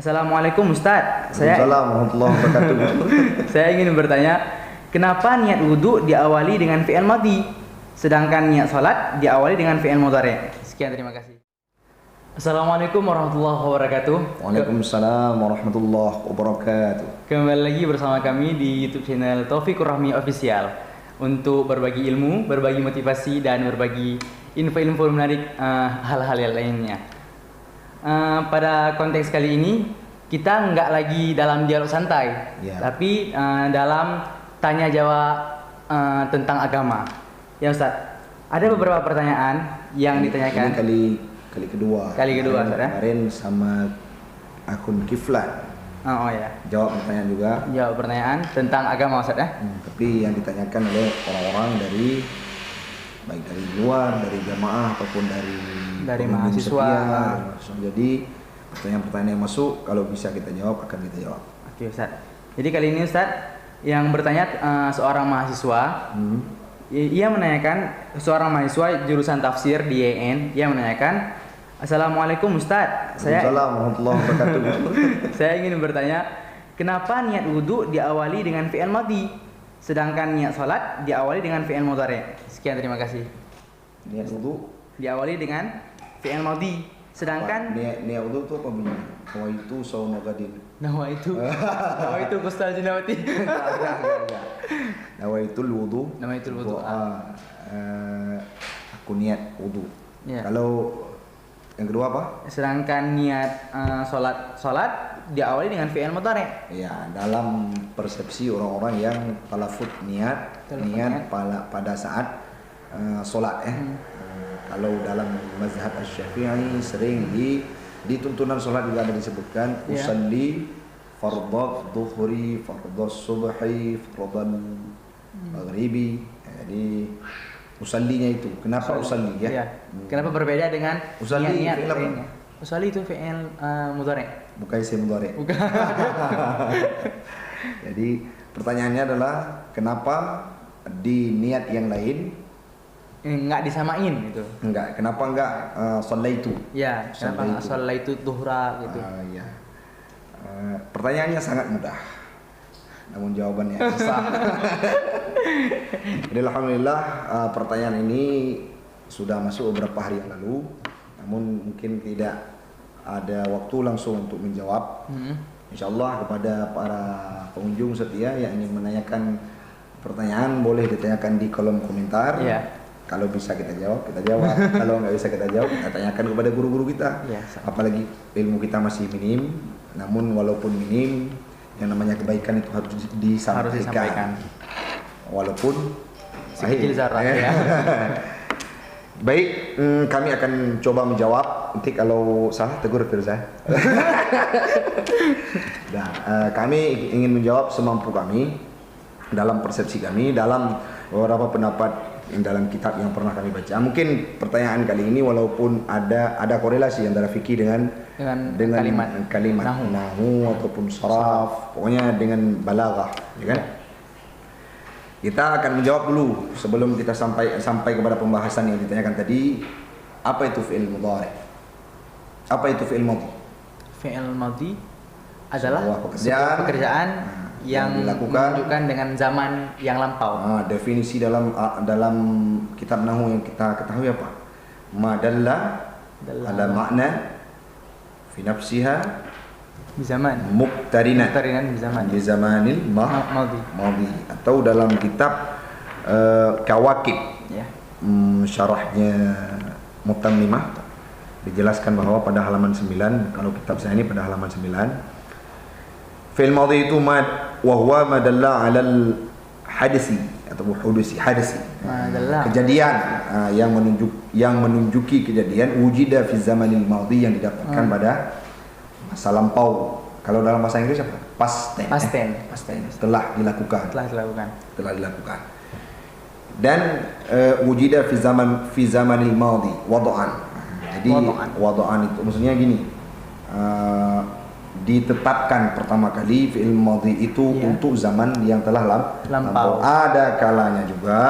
Assalamualaikum Ustadz. Assalamualaikum warahmatullahi wabarakatuh. Saya ingin bertanya, kenapa niat wudhu diawali dengan fi'il madhi, sedangkan niat salat diawali dengan fi'il mudhari'? Sekian, terima kasih. Assalamualaikum warahmatullahi wabarakatuh. Waalaikumsalam warahmatullahi wabarakatuh. Kembali lagi bersama kami di YouTube channel Taufikur Rahmi Official untuk berbagi ilmu, berbagi motivasi, dan berbagi info-info menarik hal-hal yang lainnya. Pada konteks kali ini kita nggak lagi dalam dialog santai, tapi dalam tanya jawab tentang agama. Ya Ustaz, ada beberapa pertanyaan yang ditanyakan. Ini kali kedua. Ustaz, ya? Kemarin sama akun Kiflan. Oh ya. Jawab pertanyaan juga. Jawab pertanyaan tentang agama Ustaz, ya. Tapi yang ditanyakan oleh orang-orang baik dari luar, dari jamaah ataupun dari mahasiswa. Jadi pertanyaan-pertanyaan yang masuk kalau bisa kita jawab akan kita jawab. Oke Ustaz. Jadi kali ini Ustaz yang bertanya seorang mahasiswa. Ia menanyakan, seorang mahasiswa jurusan tafsir di YN. Ia menanyakan, Assalamualaikum Ustaz. Assalamualaikum warahmatullahi wabarakatuh. Saya ingin bertanya, kenapa niat wudhu diawali dengan fi'il madhi, sedangkan niat salat diawali dengan fi'il mudhari'? Sekian, terima kasih. Niat wudu diawali dengan fi'il madhi, sedangkan niat wudu itu apa bunyinya? Nawaitu shauma ghadin. Nawaitu kustal jinawati. Enggak. Nawaitul wudu. Aku niat wudu. Ya. Kalau yang kedua apa? Sedangkan niat salat diawali dengan fi'il mudhari'. Ya, dalam persepsi orang-orang yang talafut niat pada saat solat ya. Kalau dalam mazhab Asy-Syafi'i sering di tuntunan solat juga ada disebutkan usalli fardhu dhuhri, fardhu subhi, fardhu maghribi. Jadi usallinya itu. Kenapa usalli ya? Kenapa berbeda dengan usalli niat lainnya? Usalli itu fi'il mudhari'. Bukan isim mudhari'. Bukan. Jadi pertanyaannya adalah kenapa di niat yang lain enggak disamain gitu? Enggak. Kenapa enggak shallaitu? Ya, kenapa enggak shallaitu dhuhra gitu? Ya. Pertanyaannya sangat mudah. Namun jawabannya susah. Jadi alhamdulillah pertanyaan ini sudah masuk beberapa hari yang lalu. Namun mungkin tidak ada waktu langsung untuk menjawab. Insyaallah kepada para pengunjung setia yang ingin menanyakan pertanyaan boleh ditanyakan di kolom komentar. Kalau bisa kita jawab, kita jawab. Kalau nggak bisa kita jawab, kita tanyakan kepada guru-guru kita. Apalagi ilmu kita masih minim. Namun walaupun minim, yang namanya kebaikan itu harus disampaikan. Walaupun sekecil zarah ya. Baik, kami akan coba menjawab. Nanti kalau salah tegur Firza. Nah, kami ingin menjawab semampu kami dalam persepsi kami, dalam beberapa pendapat dalam kitab yang pernah kami baca. Mungkin pertanyaan kali ini walaupun ada korelasi antara fikih dengan kalimat nahu ataupun sharaf, pokoknya dengan balaghah, ya kan? Kita akan menjawab dulu sebelum kita sampai kepada pembahasan yang ditanyakan tadi. Apa itu fi'il mudhari'? Apa itu fi'il madhi? Fi'il madhi adalah sebuah pekerjaan yang menunjukkan dengan zaman yang lampau. Definisi dalam kitab nahwu yang kita ketahui apa? Ma dalla ala makna fi nafsiha bi zaman muqtarinan bi zamanil madhi. Atau dalam kitab Kawakib syarahnya Mutammimah dijelaskan bahwa pada halaman 9, kalau kitab saya ini pada halaman 9, fi'il madhi itu wa huwa ma dalla 'alal hadisi atau hadisi. Kejadian yang menunjuki kejadian wujida fi zamanil madhi yang didapatkan pada masa lampau. Kalau dalam bahasa Inggris apa? Past tense. Telah dilakukan. Dan wujida fi zamanil madhi wad'an. Jadi wad'an itu maksudnya gini. Ditetapkan pertama kali fi'il madhi itu untuk zaman yang telah lampau. Ada kalanya juga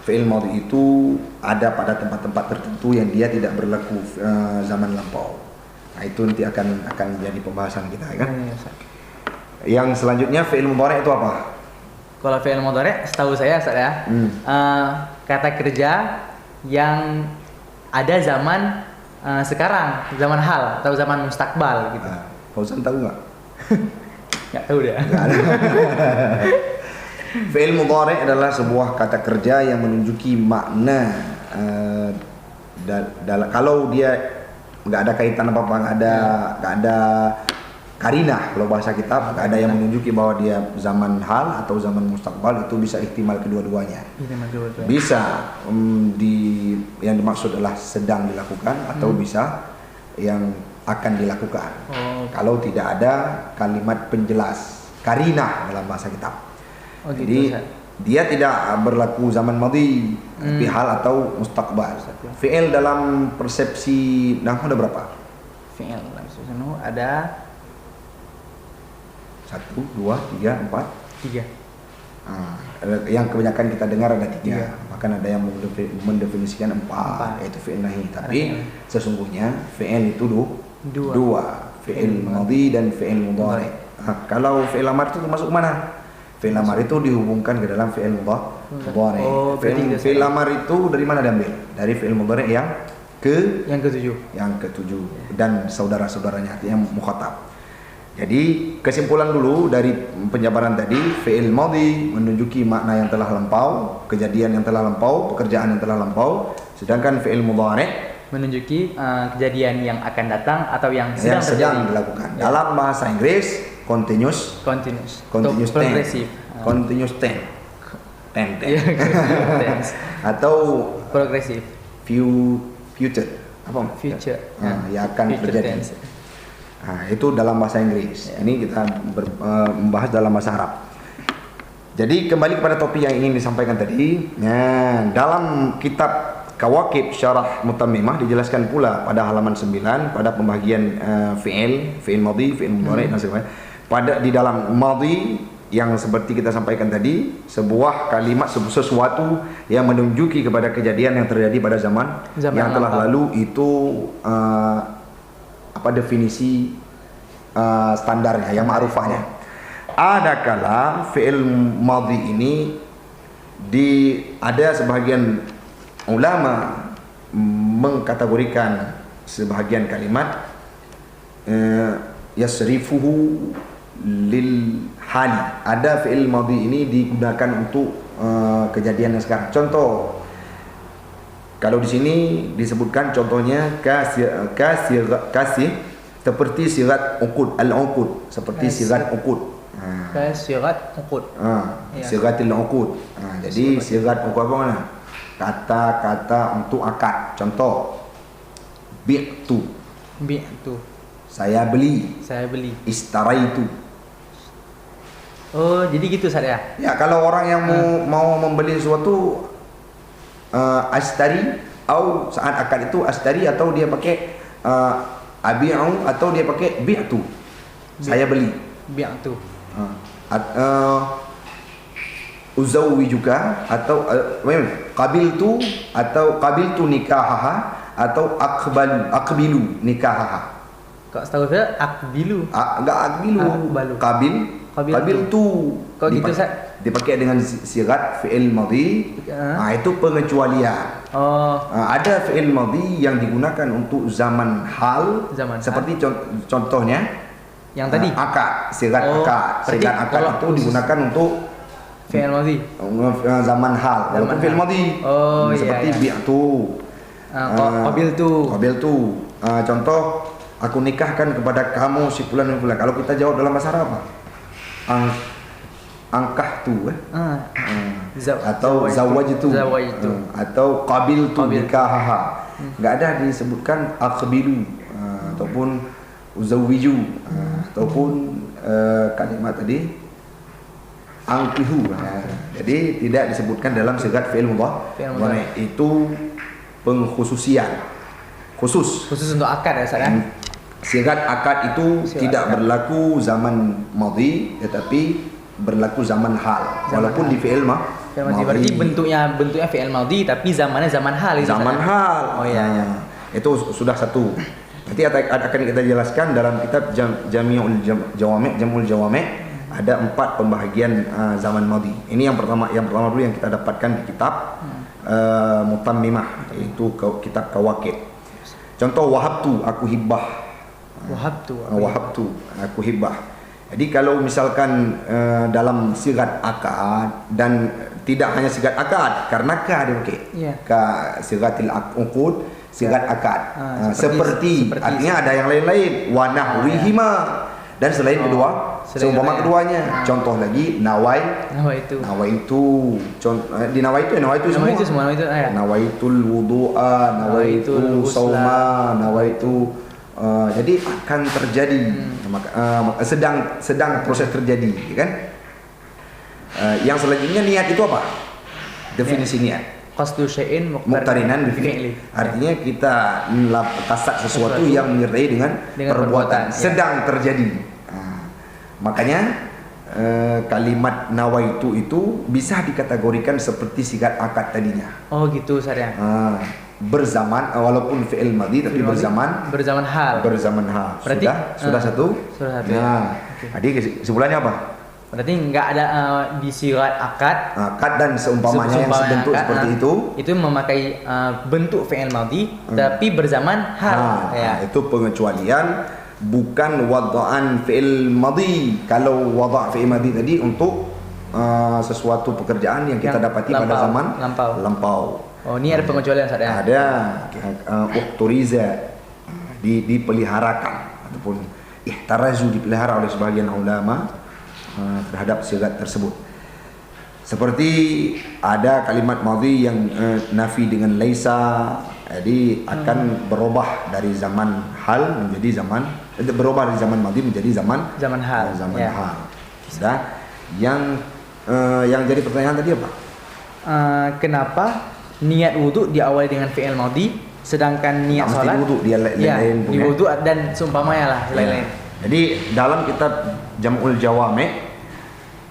fi'il madhi itu ada pada tempat-tempat tertentu yang dia tidak berlaku zaman lampau. Nah, itu nanti akan jadi pembahasan kita kan. Iya, Ustaz. Yang selanjutnya fi'il mudhari itu apa? Kalau fi'il mudhari setahu saya Ustaz ya, kata kerja yang ada zaman sekarang, zaman hal atau zaman mustakbal gitu. Fauzan tahu nggak? Nggak tahu deh. Fi'il mudhari adalah sebuah kata kerja yang menunjuki makna kalau dia nggak ada kaitan apa-apa, nggak ada karinah, kalau bahasa kita nggak ada yang menunjuki bahwa dia zaman hal atau zaman mustakbal, itu bisa ihtimal kedua-duanya. Bisa yang dimaksud adalah sedang dilakukan atau bisa yang akan dilakukan. Kalau tidak ada kalimat penjelas karinah dalam bahasa kita. Jadi dia tidak berlaku zaman madhi, tapi hal atau mustakbal. Fi'il dalam persepsi nahwu ada berapa? Fi'il dalam persepsi nahwu ada 1, 2, 3, 4. 3. Yang kebanyakan kita dengar ada 3. Bahkan ada yang mendefinisikan 4, yaitu fi'il nahi. Tapi sesungguhnya fi'il itu 2. Fi'il madhi dan fi'il mudhari. Kalau fi'il amar itu termasuk mana? Fi'il amar itu dihubungkan ke dalam fi'il mudhari. Fi'il amar itu dari mana diambil? Dari fi'il mudhari yang ketujuh dan saudara-saudaranya, artinya mukhatab. Jadi kesimpulan dulu dari penjabaran tadi, fi'il madhi menunjuki makna yang telah lampau, kejadian yang telah lampau, pekerjaan yang telah lampau, sedangkan fi'il mudhari menunjuki kejadian yang akan datang atau yang sedang dilakukan. Dalam bahasa Inggris continuous tense. Atau progresif. Future. Apa? Future. Yang akan terjadi. Itu dalam bahasa Inggris. Ini kita membahas dalam bahasa Arab. Jadi kembali kepada topik yang ingin disampaikan tadi. Dalam kitab Kawakib Syarah Mutammimah dijelaskan pula pada halaman 9 pada pembagian fi'il madhi, fi'il mudhari dan sebagainya. Di dalam madhi yang seperti kita sampaikan tadi, sebuah kalimat, sesuatu yang menunjuki kepada kejadian yang terjadi pada zaman yang telah lalu, itu definisi standarnya, yang ma'rufahnya. Ada kala fi'il madhi ini ada sebahagian ulama mengkategorikan sebahagian kalimat yasrifuhu lil hali. Ada fi'il madhi ini digunakan untuk kejadian yang sekarang. Contoh, kalau di sini disebutkan contohnya kasih seperti sirat uqud, al-uqud, seperti sirat uqud. Sirat uqud. Siratil uqud. Jadi sirat uqud apa mana? Kata-kata untuk akad. Contoh, bi'tu. Saya beli. Istaraitu. Oh, jadi gitu Ustaz ya? Ya, kalau orang yang mau membeli sesuatu astari, atau saat akad itu astari, atau dia pakai abi'u, atau dia pakai bi'tu. Saya beli. Bi'tu. Uzawi juga, atau qabiltu, atau qabiltu nikahaha, atau aqbilu nikahaha. Kok setahu saya akbilu. Enggak akbilu. Qabiltu. Kok gitu Ustaz? Dipakai dengan sirat fi'il madhi. Itu pengecualian. Ada fi'il madhi yang digunakan untuk zaman hal, seperti contohnya yang tadi akad, sirat akad. Sirat akad itu digunakan untuk fi'il madhi zaman hal, walaupun fi'il madhi. Seperti bi'tu, qabiltu. Contoh, aku nikahkan kepada kamu si fulan dan fulan. Kalau kita jawab dalam bahasa Arab apa? Angkahtu, atau zawajtu, atau qabiltu nikahaha. Enggak ada disebutkan aqbilu, ataupun uzawwiju, ataupun kalimat tadi angkihu. Jadi tidak disebutkan dalam sigat fi'il mudhari. Itu pengkhususian khusus untuk akad ya Ustaz ya? Sigat akad itu tidak berlaku zaman madhi, tetapi berlaku zaman hal, walaupun di fi'il madhi. Berarti bentuknya fi'il madhi, tapi zamannya zaman hal itu. Zaman hal. Itu sudah satu. Nanti akan kita jelaskan dalam kitab Jamul Jawami' ada 4 pembahagian zaman madi. Ini yang pertama dulu yang kita dapatkan di kitab Mutammimah, yaitu kitab Kawakib. Contoh wahabtu, aku hibah. Wahabtu, aku hibah. Jadi kalau misalkan dalam sigat akad, dan tidak hanya sigat akad, karena ka dia pakai. Ka sigatil uqud, sigat akad. Seperti artinya ada yang lain-lain, wa nahwihima, dan selain kedua, seumpama keduanya. Contoh lagi nawaitu. Di nawaitu semua. Nawaitul wudu'a, nawaitu sauma, nawaitu. Jadi akan terjadi, sedang proses terjadi, kan? Yang selanjutnya niat itu apa? Definisi niat. Qasdu syai'in muqtarinan bifi'li. Artinya kita kasat sesuatu yang menyertai dengan perbuatan, sedang terjadi. Makanya kalimat nawaitu itu bisa dikategorikan seperti sigat akad tadinya. Oh gitu, Sarya. Berzaman, walaupun fi'il madhi tapi berzaman hal. Berarti sudah satu. Nah, jadi kesimpulannya apa? Berarti nggak ada di sigat akad dan seumpamanya yang sebentuk seperti itu memakai bentuk fi'il madhi tapi berzaman hal. Itu pengecualian, bukan wada'an fi'il madhi. Kalau wada' fi'il madhi tadi untuk sesuatu pekerjaan yang kita dapati pada zaman lampau. Oh, ini ada pengecualian saja. Ada uhturiza, dipeliharakan ataupun ihtarazu, dipelihara oleh sebagian ulama terhadap sigat tersebut. Seperti ada kalimat madhi yang nafi dengan laisa, jadi akan berubah dari zaman hal menjadi berubah dari zaman madhi menjadi zaman hal. Sudah. Yang jadi pertanyaan tadi apa? Kenapa niat wudu diawali dengan fi'il madhi, sedangkan niat salat wudu dia lain di wudu dan seumpamanya lah lain-lain. Jadi dalam kitab Jam'ul Jawami'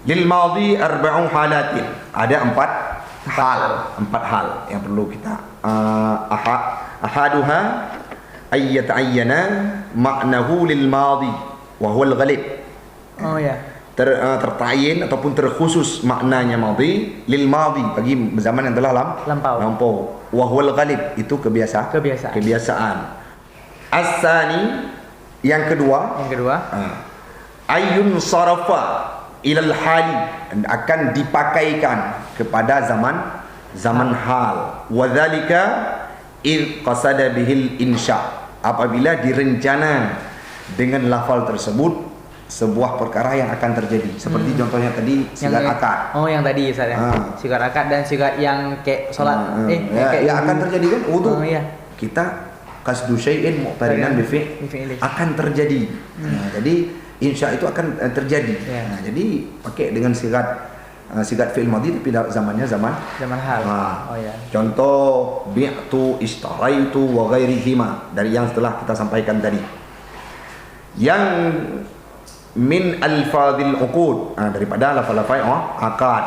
lil madhi arba'u halatin, ada 4 hal yang perlu kita ahaduha ay yata'ayyana ma'nahu lil madhi wa huwa al ghalib. Tertayin ataupun terkhusus maknanya madhi lil madhi bagi zaman yang telah lampau. Wa huwa al ghalib, itu kebiasaan. As-sani, yang kedua ayun sarafa ilal hali, akan dipakaikan kepada zaman hal. Wa dzalika id qasada bihil insya, apabila direncana dengan lafal tersebut sebuah perkara yang akan terjadi. Seperti contohnya tadi sigat akad. Oh, yang tadi saya. Sigat akad dan sigat yang kayak salat yang akan terjadi kan wudu. Kita qasdu syai'in muqtarinan bifi'li akan terjadi. Jadi insya itu akan terjadi. Jadi pakai dengan sigat fi'il madhi tapi zamannya zaman hal. Contoh bi'tu, ishtaraitu wa ghairihima, dari yang setelah kita sampaikan tadi. Yang min alfadhil uqud, daripada lafal-lafal akad.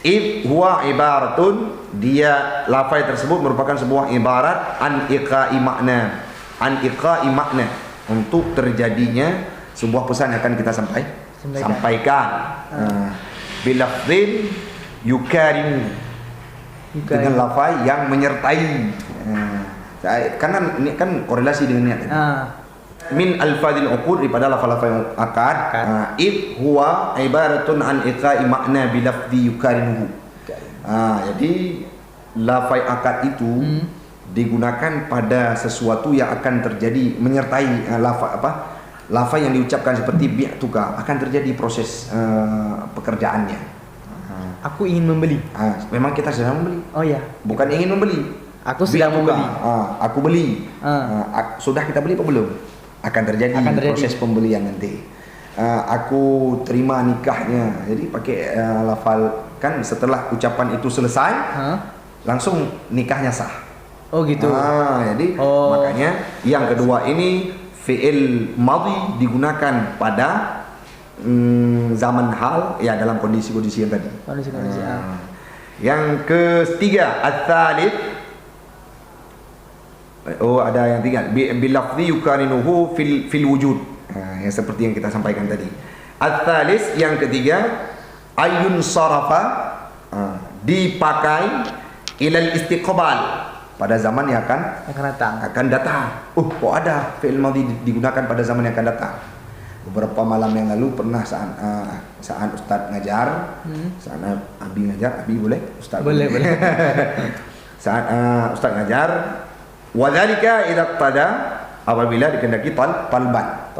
Id huwa ibaratun, dia lafai tersebut merupakan sebuah ibarat an iqa'i makna, untuk terjadinya sebuah pesan yang akan kita sampaikan. Bilafdhin yukarim, dengan lafai yang menyertai. Karena ini kan korelasi dengan niat. Min alfadil uqud, daripada lafal-lafal akad. Id huwa ibaratun an iqa'i makna bilafdhi yukarimuhu. Jadi lafai akad itu digunakan pada sesuatu yang akan terjadi, menyertai lafaz yang diucapkan seperti bi'tuka, akan terjadi proses pekerjaannya. Aku ingin membeli. Memang kita sedang membeli. Oh ya. Bukan ingin membeli. Aku sedang membeli. Aku beli. Sudah kita beli apa belum? Akan terjadi proses pembelian nanti. Aku terima nikahnya. Jadi pakai lafal, kan setelah ucapan itu selesai, langsung nikahnya sah. Oh gitu. Jadi makanya yang kedua ini fi'il madhi digunakan pada zaman hal, ya, dalam kondisi-kondisi yang tadi. Yang ketiga, ats-tsalits Oh, ada yang tiga. Bilafzi yukarinuhu fil wujud. Yang seperti yang kita sampaikan tadi. At-thalis, yang ketiga, ayun sarafa, dipakai ilal istiqbal, pada zaman yang akan datang. Kok ada fi'il madhi digunakan pada zaman yang akan datang? Beberapa malam yang lalu pernah saat Ustaz ngajar, saat Abi ngajar, Abi boleh? Ustaz boleh. Saat Ustaz ngajar, wadzalika idza tada, apabila dikehendaki talban,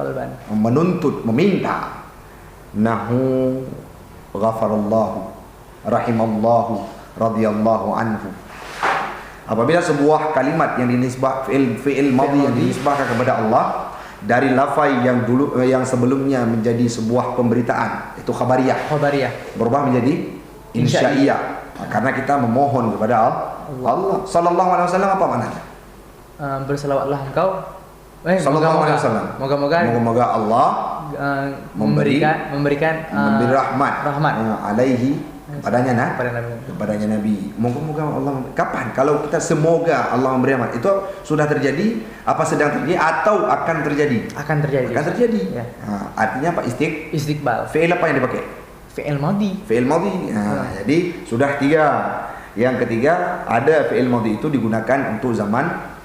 menuntut, meminta. Nahu ghafarallahu rahimallahu radhiyallahu anhu. Apabila sebuah kalimat yang dinisbah fi'il madhi yang dinisbahkan kepada Allah dari lafaz yang dulu yang sebelumnya menjadi sebuah pemberitaan, itu khabariyah, berubah menjadi insya'iyah. Karena kita memohon kepada Allah. Sallallahu alaihi wasallam, apa maknanya? Berselawatlah engkau, sallallahu alaihi wasallam. Moga-moga Allah memberi rahmat alaihi, kepadanya Nabi. Moga-moga Allah. Kapan? Kalau kita semoga Allah memberi rahmat, itu sudah terjadi, apa sedang terjadi, atau akan terjadi? Akan terjadi. Ya. Artinya apa? Istiqbal. Fi'il apa yang dipakai? Fi'il madhi. Jadi sudah tiga. Yang ketiga, ada fi'il madhi itu digunakan untuk zaman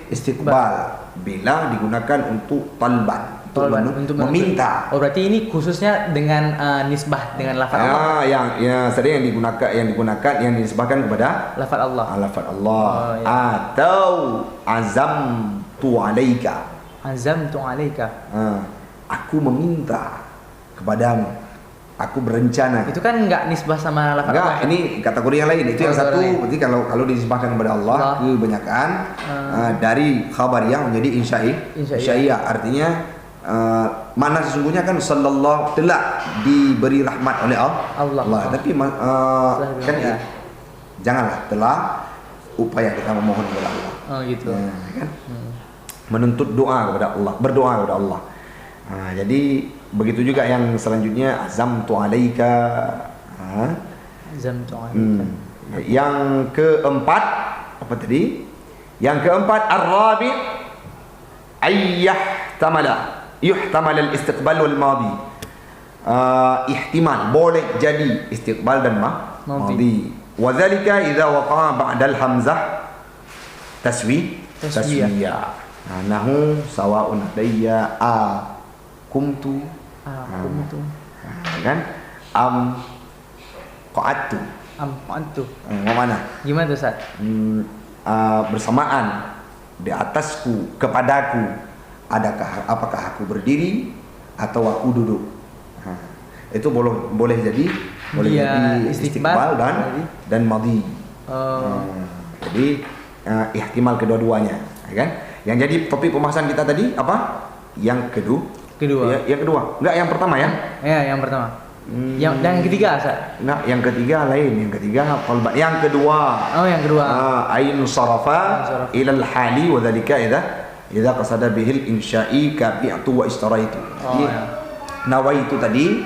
istiqbal, bila digunakan untuk talban, untuk meminta. Berarti ini khususnya dengan nisbah dengan lafaz Allah. Yang sering yang dinisbahkan kepada lafaz Allah. Atau azamtu alaika. Aku meminta kepadamu. Aku berencana. Itu kan enggak nisbah sama lafaz Allah. Ini kategori yang lain. Itu yang satu. Berarti kalau dinisbahkan kepada Allah, kebanyakan dari khabariyah menjadi insya'iyah. Artinya mana sesungguhnya kan sallallahu telah diberi rahmat oleh Allah. Tapi kan janganlah telah upaya kita memohon kepada Allah. Kan? Menuntut doa kepada Allah, berdoa kepada Allah. Jadi begitu juga yang selanjutnya, azamtu alaika. Yang keempat, apa tadi? Yang keempat, ar-rabi' yuhtamal al-istiqbal wal madhi. Ihtimal, boleh jadi istiqbal dan madhi. Wa dzalika idza waqa'a ba'da al-hamzah taswiyah. Nahu sawa'un alayya kumtu kan qa'adtu. Mana? Gimana tuh, Ustaz? Bersamaan, di atasku, kepadaku. Apakah aku berdiri atau aku duduk? Itu boleh jadi istiqbal dan madhi. Jadi ihtimal kedua-duanya, kan? Yang jadi topik pembahasan kita tadi apa? Yang kedua. Enggak, yang pertama ya? Ya, yang pertama. Yang ketiga, Ustaz? Nah, yang ketiga lain. Yang ketiga qalban. Yang kedua. Yang kedua. Ain sarafa ila al-hali wa dzalika idza qasada bihil insya'i ka bi'tu wa istaraitu. Nawaitu tadi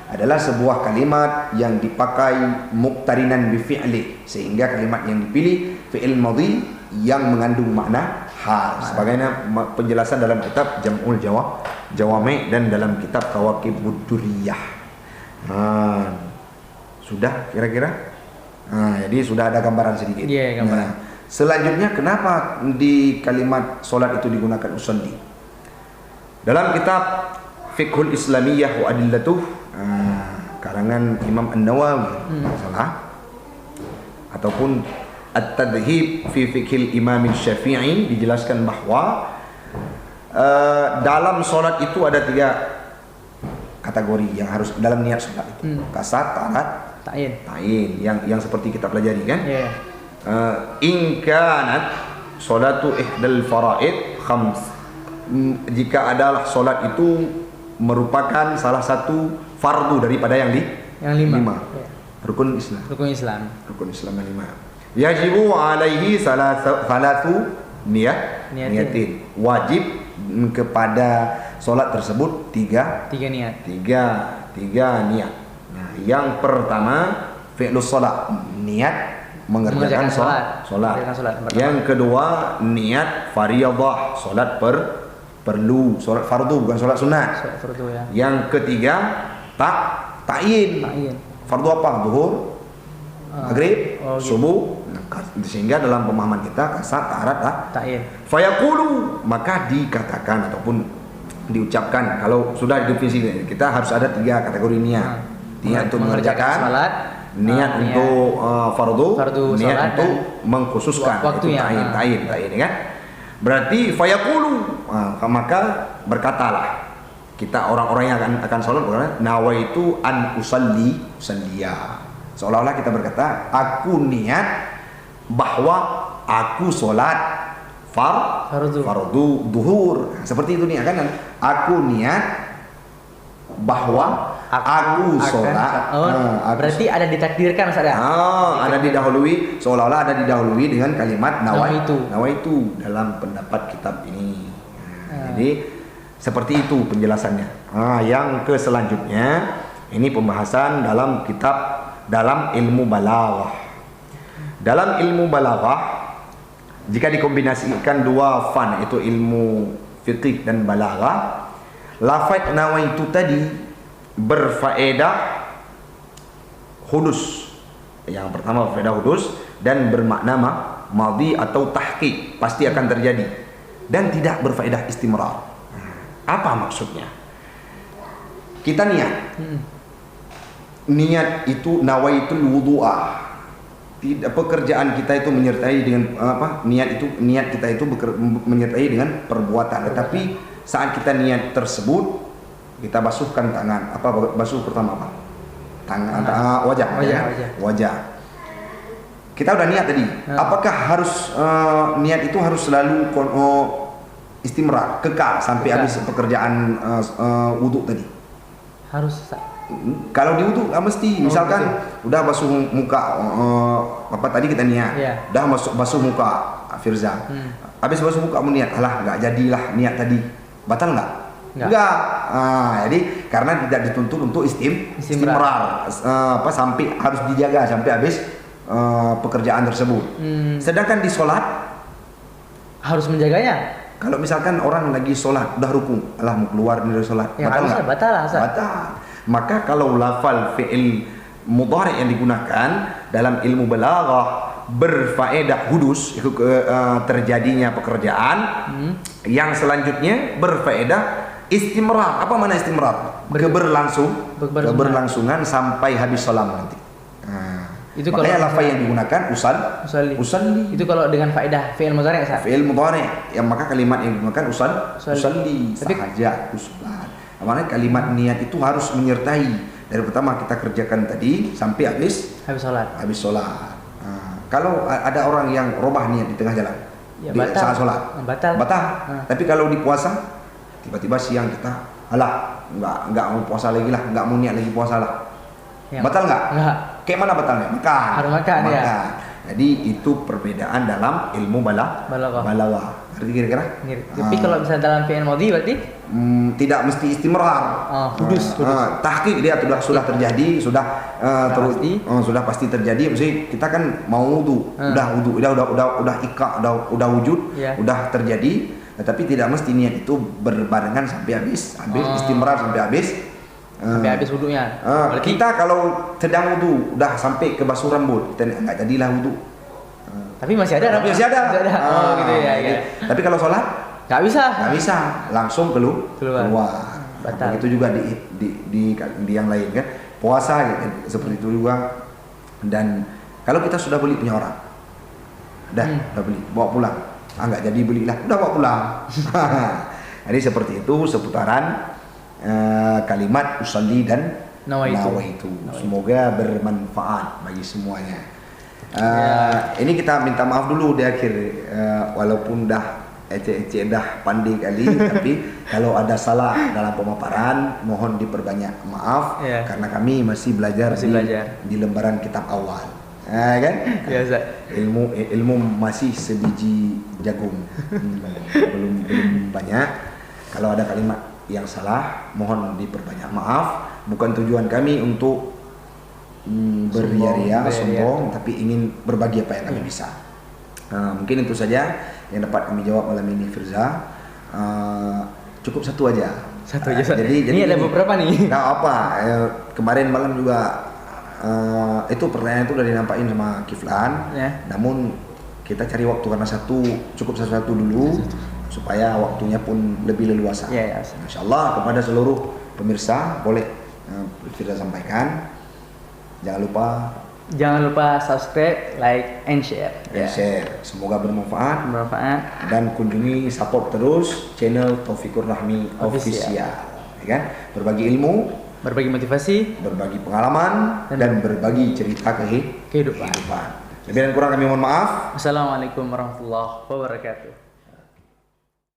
adalah sebuah kalimat yang dipakai muqtarinan bi fi'li, sehingga kalimat yang dipilih fi'il madhi yang mengandung makna hal, sebagaimana penjelasan dalam kitab Jam'ul Jawami' dan dalam kitab Kawakibud Durriyah. Sudah kira-kira? Jadi sudah ada gambaran sedikit. Gambaran. Selanjutnya, kenapa di kalimat solat itu digunakan usalli? Dalam kitab Fiqhul Islamiyah wa Adillatuh, karangan Imam An-Nawawi, ataupun At-Tadhib fi Fiqhil Imam Syafi'i, dijelaskan bahwa dalam solat itu ada 3 kategori yang harus dalam niat solat itu. Kasat, ta'in, yang seperti kita pelajari kan? In kanat solatu ihdal faraid khams, jika adalah solat itu merupakan salah satu fardu daripada yang 5. Rukun Islam yang 5. Yajibu alaihi salatu niyatin. Wajib kepada solat tersebut 3 niat. Nah, yang pertama fi'lus solat, niat mengerjakan sholat. Mengerjakan sholat. Yang kedua, niat fardiyah, sholat perlu, sholat fardu bukan sholat sunat. Sholat fardu ya. Yang ketiga, ta'yin. Fardu apa? Zuhur, maghrib, subuh. Sehingga dalam pemahaman kita kasat taharat ta'yin. Fayaqulu, maka dikatakan ataupun diucapkan kalau sudah definisi kita harus ada 3 kategori niat. Niat untuk mengerjakan salat, niat untuk fardu, niat untuk mengkhususkan waktunya. Itu ta'yin kan. Berarti fayaqulu, maka berkatalah kita orang-orang yang akan salat nawaitu an usalliya. Seolah-olah kita berkata aku niat bahwa aku solat fardu duhur. Seperti itu nih kan. Aku niat bahwa aku solat. Berarti ada ditakdirkan Ustaz ya? Ada didahului, seolah-olah ada didahului dengan kalimat nawaitu dalam pendapat kitab ini. Jadi seperti itu penjelasannya. Yang ke selanjutnya ini pembahasan dalam ilmu balaghah. Dalam ilmu balaghah, jika dikombinasikan 2 fan, itu ilmu fiqih dan balaghah, lafaz nawaitu tadi berfaedah hudus. Yang pertama berfaedah hudus dan bermakna madhi atau tahqiq, pasti akan terjadi, dan tidak berfaedah istimrar. Apa maksudnya? Kita niat itu nawaitul wudu'ah. Tidak, pekerjaan kita itu menyertai dengan niat kita itu menyertai dengan perbuatan. Tetapi saat kita niat tersebut, kita basuhkan tangan. Basuh pertama apa? Tangan, wajah. Kita udah niat tadi. Apakah harus niat itu harus selalu istimrar, kekal sampai habis pekerjaan wudhu tadi? Harus. Kalau di wudu nggak mesti, misalkan udah basuh muka, tadi kita niat, udah basuh muka Firza, habis basuh muka kamu niat, nggak jadilah niat tadi, batal nggak? Enggak. Jadi karena tidak dituntut untuk istimrar, sampai harus dijaga sampai habis pekerjaan tersebut. Sedangkan di sholat harus menjaganya. Kalau misalkan orang lagi sholat udah rukun, mau keluar dari sholat, batal nggak? Batal. Maka kalau lafal fi'il mudhari' yang digunakan dalam ilmu balaghah berfaedah hudus, itu terjadinya pekerjaan, yang selanjutnya berfaedah istimrar. Apa mana istimrar? Keberlangsungan sampai habis salam nanti. Itu makanya lafal yang digunakan usalli. Itu kalau dengan faedah fi'il mudhari', fi'il mudhari', yang maka kalimat yang digunakan usalli sahaja usalat. Makanya kalimat niat itu harus menyertai dari pertama kita kerjakan tadi sampai habis sholat. Kalau ada orang yang robah niat di tengah jalan, saat sholat, batal. Tapi kalau di puasa, tiba-tiba siang kita, nggak mau puasa lagi lah, nggak mau niat lagi puasa lah, batal nggak? Kayak mana batalnya? Makan. Harus makan. Ya. Jadi itu perbedaan dalam ilmu balaghah. Ngerti kira-kira? Tapi kalau misalnya dalam fi'il madhi berarti tidak mesti istimrar. Hudus. Tahqiq dia sudah terjadi, sudah pasti terjadi. Maksudnya kita kan mau wudu, udah iqa, udah wujud, udah terjadi, tetapi tidak mesti niat itu berbarengan sampai habis istimrar sampai habis wudunya. Kita kalau sedang wudu udah sampai ke basuh rambut, kita nggak jadilah wudu. Tapi masih ada. Gitu ya. Tapi kalau sholat nggak bisa, langsung keluar. Batal. Begitu juga di yang lain kan. Puasa gitu, seperti itu juga. Dan kalau kita sudah beli punya orang, udah beli, bawa pulang. Nggak jadi belilah, udah bawa pulang. Jadi seperti itu seputaran kalimat usalli dan nawaitu. Semoga bermanfaat bagi semuanya. Ini kita minta maaf dulu di akhir, walaupun dah dah pandai kali, tapi kalau ada salah dalam pemaparan mohon diperbanyak maaf, karena kami masih belajar di lembaran kitab awal, kan? Ilmu masih sebiji jagung, belum banyak. Kalau ada kalimat yang salah mohon diperbanyak maaf. Bukan tujuan kami untuk beria-ria, sombong, tapi ingin berbagi apa yang kami bisa. Mungkin itu saja yang dapat kami jawab malam ini, Firza. Cukup satu aja. Jadi ini ada beberapa nih. Nah apa? Kemarin malam juga itu pertanyaan itu udah dinampain sama Kiflan. Namun kita cari waktu karena cukup satu dulu supaya waktunya pun lebih leluasa. Insya Allah kepada seluruh pemirsa boleh Firza sampaikan. Jangan lupa subscribe, like, and share. Semoga bermanfaat. Dan kunjungi support terus channel Taufikur Rahmi Official. Ya kan? Berbagi ilmu, berbagi motivasi, berbagi pengalaman, dan berbagi cerita kehidupan. Lebih dan kurang kami mohon maaf. Assalamualaikum warahmatullahi wabarakatuh.